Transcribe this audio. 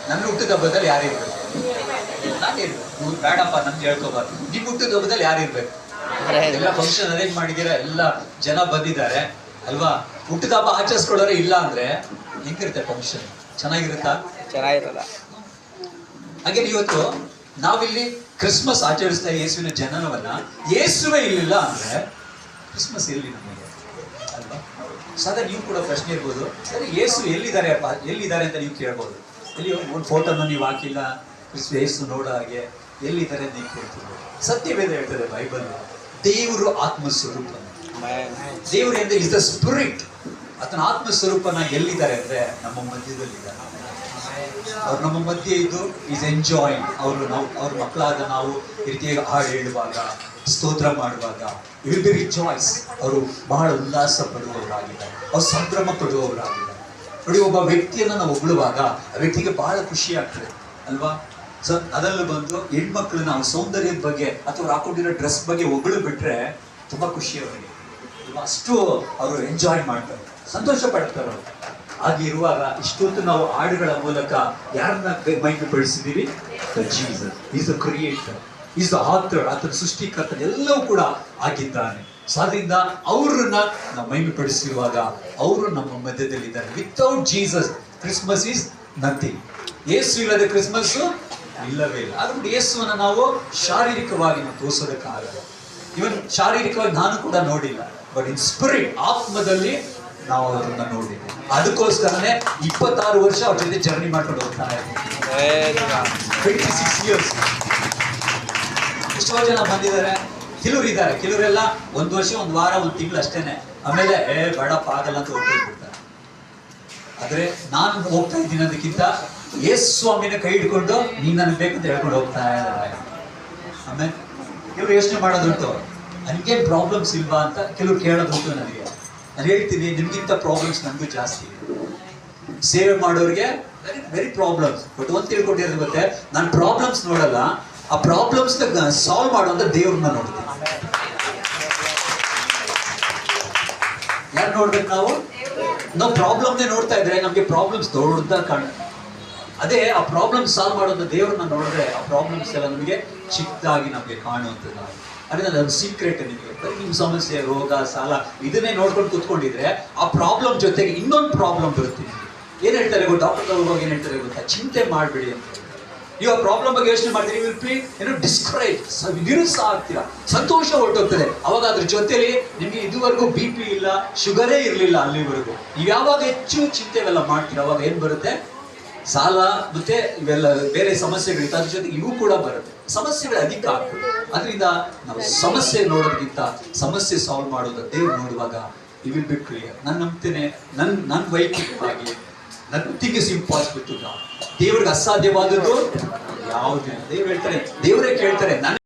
ನನ್ನ ಹುಟ್ಟಿದ ಹಬ್ಬದಲ್ಲಿ ಯಾರಿರ್ಬೇಕು? ನಾನಿರ್ಬೇಕು. ನೀವು ಬೇಡಪ್ಪ ನಮ್ಗೆ ಹೇಳ್ಕೋಬಾರ್ದು. ನಿಮ್ ಹುಟ್ಟಿದ ಹಬ್ಬದಲ್ಲಿ ಯಾರಿರ್ಬೇಕು? ಎಲ್ಲ ಫಂಕ್ಷನ್ ಅರೇಂಜ್ ಮಾಡಿದ್ದೀರಾ, ಎಲ್ಲ ಜನ ಬಂದಿದ್ದಾರೆ ಅಲ್ವಾ? ಹುಟ್ಟಿದ ಹಬ್ಬ ಆಚರಿಸ್ಕೊಳ್ಳೋರೆ ಇಲ್ಲ ಅಂದ್ರೆ ಹೆಂಗಿರುತ್ತೆ ಫಂಕ್ಷನ್? ಚೆನ್ನಾಗಿರುತ್ತಾ? ಚೆನ್ನಾಗಿರಲ್ಲ. ಹಾಗೆ ಇವತ್ತು ನಾವಿಲ್ಲಿ ಕ್ರಿಸ್ಮಸ್ ಆಚರಿಸ್ತಾ ಯೇಸುವಿನ ಜನನವನ್ನ, ಯೇಸುವೇ ಇರಲಿಲ್ಲ ಅಂದ್ರೆ ಕ್ರಿಸ್ಮಸ್ ಎಲ್ಲಿ ನಮಗೆ ಅಲ್ವಾ? ಸದಾ ನೀವು ಕೂಡ ಪ್ರಶ್ನೆ ಇರ್ಬೋದು, ಸರಿ ಯೇಸು ಎಲ್ಲಿದ್ದಾರೆ ಅಪ್ಪ, ಎಲ್ಲಿದ್ದಾರೆ ಅಂತ ನೀವು ಕೇಳ್ಬೋದು. ಎಲ್ಲಿ ಒಂದು ಫೋಟೋನ ನೀವು ಹಾಕಿಲ್ಲ, ಯೇಸು ನೋಡೋ ಹಾಗೆ ಎಲ್ಲಿದ್ದಾರೆ ಅಂತ ನೀವು ಕೇಳ್ತಿರ್ಬೋದು. ಸತ್ಯವೇದ ಹೇಳ್ತದೆ ಬೈಬಲ್, ದೇವರು ಆತ್ಮಸ್ವರೂಪ. ದೇವರು ಅಂದ್ರೆ ಇಸ್ ದ ಸ್ಪಿರಿಟ್. ಆತನ ಆತ್ಮಸ್ವರೂಪನ ಎಲ್ಲಿದ್ದಾರೆ ಅಂದ್ರೆ ನಮ್ಮ ಮಧ್ಯದಲ್ಲಿದ್ದಾರೆ. ಅವ್ರು ನಮ್ಮ ಮಧ್ಯೆ ಇದ್ದು ಈಸ್ ಎಂಜಾಯಿಂಗ್. ಅವ್ರ ಮಕ್ಕಳಾದ ನಾವು ಈ ರೀತಿಯಾಗಿ ಹಾಡು ಹೇಳುವಾಗ, ಸ್ತೋತ್ರ ಮಾಡುವಾಗ ವಿಲ್ ಬಿ ರಿಜಾಯ್ಸ್. ಅವರು ಬಹಳ ಉಲ್ಲಾಸ ಪಡುವವರಾಗಿದ್ದಾರೆ, ಅವ್ರು ಸಂಭ್ರಮ ಪಡುವವರಾಗಿದ್ದಾರೆ. ನೋಡಿ, ಒಬ್ಬ ವ್ಯಕ್ತಿಯನ್ನ ನಾವು ಹೊಗಳುವಾಗ ಆ ವ್ಯಕ್ತಿಗೆ ಬಹಳ ಖುಷಿ ಆಗ್ತದೆ ಅಲ್ವಾ? ಸೊ ಅದರಲ್ಲೂ ಬಂದು ಹೆಣ್ಮಕ್ಳನ್ನ ಅವ್ರ ಸೌಂದರ್ಯದ ಬಗ್ಗೆ ಅಥವಾ ಅವ್ರು ಹಾಕೊಂಡಿರೋ ಡ್ರೆಸ್ ಬಗ್ಗೆ ಹೊಗಳು ಬಿಟ್ರೆ ತುಂಬಾ ಖುಷಿ ಅವರಿಗೆ. ಅಷ್ಟು ಅವರು ಎಂಜಾಯ್ ಮಾಡ್ತಾರೆ, ಸಂತೋಷ ಪಡ್ತಾರೆ ಅವರು. ಹಾಗೆ ಇರುವಾಗ ಇಷ್ಟೊತ್ತು ನಾವು ಹಾಡುಗಳ ಮೂಲಕ ಯಾರನ್ನ ಮೈಂಡ್ ಪಡಿಸಿದೀವಿ? Jesus is the creator, is the author. ಆತನ ಸೃಷ್ಟಿಕರ್ತ ಎಲ್ಲವೂ ಕೂಡ ಆಗಿದ್ದಾನೆ. ಸೊ ಅದರಿಂದ ಅವ್ರನ್ನ ನಾವು ಮೈಂಡ್ ಪಡಿಸಿರುವಾಗ ಅವರು ನಮ್ಮ ಮಧ್ಯದಲ್ಲಿದ್ದಾರೆ. Without Jesus Christmas is nothing. ಯೇಸು ಇಲ್ಲದೆ ಕ್ರಿಸ್ಮಸ್ ಇಲ್ಲವೇ ಇಲ್ಲ. ಆದ್ರೆ ಯೇಸುವನ್ನ ನಾವು ಶಾರೀರಿಕವಾಗಿ ನಾವು ತೋರಿಸೋದಕ್ಕಾಗಲ್ಲ. ಇವನ್ ಶಾರೀರಿಕವಾಗಿ ನಾನು ಕೂಡ ನೋಡಿಲ್ಲ, ಬಟ್ ಇನ್ ಸ್ಪಿರಿಟ್, ಆತ್ಮದಲ್ಲಿ ನಾವು ಅದನ್ನ ನೋಡಿದ್ವಿ. ಅದಕ್ಕೋಸ್ಕರನೇ 26 ವರ್ಷ ಅವ್ರ ಜೊತೆ ಜರ್ನಿ ಮಾಡ್ಕೊಂಡು ಹೋಗ್ತಾ ಇದ್ದೀವಿ. 26 years. ಎಷ್ಟೋ ಜನ ಬಂದಿದ್ದಾರೆ, ಕೆಲವ್ರು ಇದ್ದಾರೆ, ಕೆಲವರೆಲ್ಲ 1 ವರ್ಷ, 1 ವಾರ, 1 ತಿಂಗಳು ಅಷ್ಟೇನೆ, ಆಮೇಲೆ ಬೇಡಪ್ಪ ಆಗಲ್ಲ ಅಂತ ಹೋಗ್ಬಿಡ್ತಾರೆ. ಆದ್ರೆ ನಾನು ಹೋಗ್ತಾ ಇದ್ದೀನಿ ಅದಕ್ಕಿಂತ ಯೇಸು ಸ್ವಾಮಿನ ಕೈ ಹಿಡ್ಕೊಂಡು ನೀನ್ ನನಗೆ ಬೇಕಂತ ಹೇಳ್ಕೊಂಡು ಹೋಗ್ತಾ ಇದ್ದಾರೆ. ಆಮೇಲೆ ಕೆಲವರು ಯೋಚನೆ ಮಾಡೋದುಂಟು, ನನಗೇನು ಪ್ರಾಬ್ಲಮ್ಸ್ ಇಲ್ವಾ ಅಂತ ಕೆಲವ್ರು ಕೇಳೋದುಂಟು. ನನಗೆ ನಾನು ಹೇಳ್ತೀನಿ, ನಿಮ್ಗಿಂತ ಪ್ರಾಬ್ಲಮ್ಸ್ ನನಗೂ ಜಾಸ್ತಿ ಇದೆ. ಸೇವೆ ಮಾಡೋರಿಗೆ ವೆರಿ ವೆರಿ ಪ್ರಾಬ್ಲಮ್ಸ್. ಬಟ್ ಒಂದು ತಿಳ್ಕೊಂಡಿರೋದು ಗೊತ್ತೆ, ನಾನು ಪ್ರಾಬ್ಲಮ್ಸ್ ನೋಡಲ್ಲ, ಆ ಪ್ರಾಬ್ಲಮ್ಸ್ ಸಾಲ್ವ್ ಮಾಡುವಂತ ದೇವ್ರನ್ನ ನೋಡ್ತೀನಿ. ಯಾರು ನೋಡ್ಬೇಕು? ನಾವು ಪ್ರಾಬ್ಲಮ್ನೇ ನೋಡ್ತಾ ಇದ್ರೆ ನಮ್ಗೆ ಪ್ರಾಬ್ಲಮ್ಸ್ ದೊಡ್ಡದಾಗ ಕಾಣುತ್ತೆ. ಅದೇ ಆ ಪ್ರಾಬ್ಲಮ್ ಸಾಲ್ವ್ ಮಾಡೋದು ದೇವ್ರನ್ನ ನೋಡಿದ್ರೆ ಆ ಪ್ರಾಬ್ಲಮ್ಸ್ ಎಲ್ಲ ನಮಗೆ ಚಿಕ್ಕದಾಗಿ ನಮಗೆ ಕಾಣುವಂಥದ್ದು. ಅದರಿಂದ ನನ್ನ ಸೀಕ್ರೆಟ್ ನಿಮಗೆ, ಬರೀ ನಿಮ್ಮ ಸಮಸ್ಯೆ, ರೋಗ, ಸಾಲ ಇದನ್ನೇ ನೋಡ್ಕೊಂಡು ಕೂತ್ಕೊಂಡಿದ್ರೆ ಆ ಪ್ರಾಬ್ಲಮ್ ಜೊತೆಗೆ ಇನ್ನೊಂದು ಪ್ರಾಬ್ಲಮ್ ಬರುತ್ತೆ. ಏನ್ ಹೇಳ್ತಾರೆ ಗೊತ್ತಾ? ಡಾಕ್ಟರ್ ಹೋಗಿ ಏನ್ ಹೇಳ್ತಾರೆ ಗೊತ್ತಾ? ಚಿಂತೆ ಮಾಡಬೇಡಿ ಅಂತ. ನೀವು ಆ ಪ್ರಾಬ್ಲಮ್ ಬಗ್ಗೆ ಯೋಚನೆ ಮಾಡ್ತೀರಿ, ವಿಲ್ ಬಿ ಡಿಸ್ಕರೇಜ್, ನಿರುತ್ಸಾಹ ಆಗ್ತೀರಾ, ಸಂತೋಷ ಹೊರಟೋಗ್ತದೆ. ಅವಾಗ ಅದ್ರ ಜೊತೆಲಿ ನಿಮ್ಗೆ ಇದುವರೆಗೂ BP ಇಲ್ಲ, ಶುಗರೇ ಇರಲಿಲ್ಲ ಅಲ್ಲಿವರೆಗೂ. ನೀವು ಯಾವಾಗ ಹೆಚ್ಚು ಚಿಂತೆ ಇವೆಲ್ಲ ಮಾಡ್ತೀರ, ಅವಾಗ ಏನ್ ಬರುತ್ತೆ? ಸಾಲ ಮತ್ತೆ ಇವೆಲ್ಲ ಬೇರೆ ಸಮಸ್ಯೆಗಳಿತ್ತು, ಅದ್ರ ಜೊತೆ ಇವು ಕೂಡ ಬರುತ್ತೆ. ಸಮಸ್ಯೆಗಳು ಅಧಿಕ ಆಗ್ತದೆ. ಅದರಿಂದ ನಾವು ಸಮಸ್ಯೆ ನೋಡೋದಕ್ಕಿಂತ ಸಮಸ್ಯೆ ಸಾಲ್ವ್ ಮಾಡೋದು ದೇವ್ರು ನೋಡುವಾಗ ಯು ವಿಲ್ ಬಿ ಕ್ಲಿಯರ್. ನಾನು ನಂಬ್ತೇನೆ, ನನ್ನ ವೈಯಕ್ತಿಕವಾಗಿ nothing is impossible to God. ದೇವ್ರಿಗೆ ಅಸಾಧ್ಯವಾದದ್ದು ಯಾವುದಿಲ್ಲ. ದೇವ್ರು ಹೇಳ್ತಾರೆ, ದೇವರೇ ಕೇಳ್ತಾರೆ,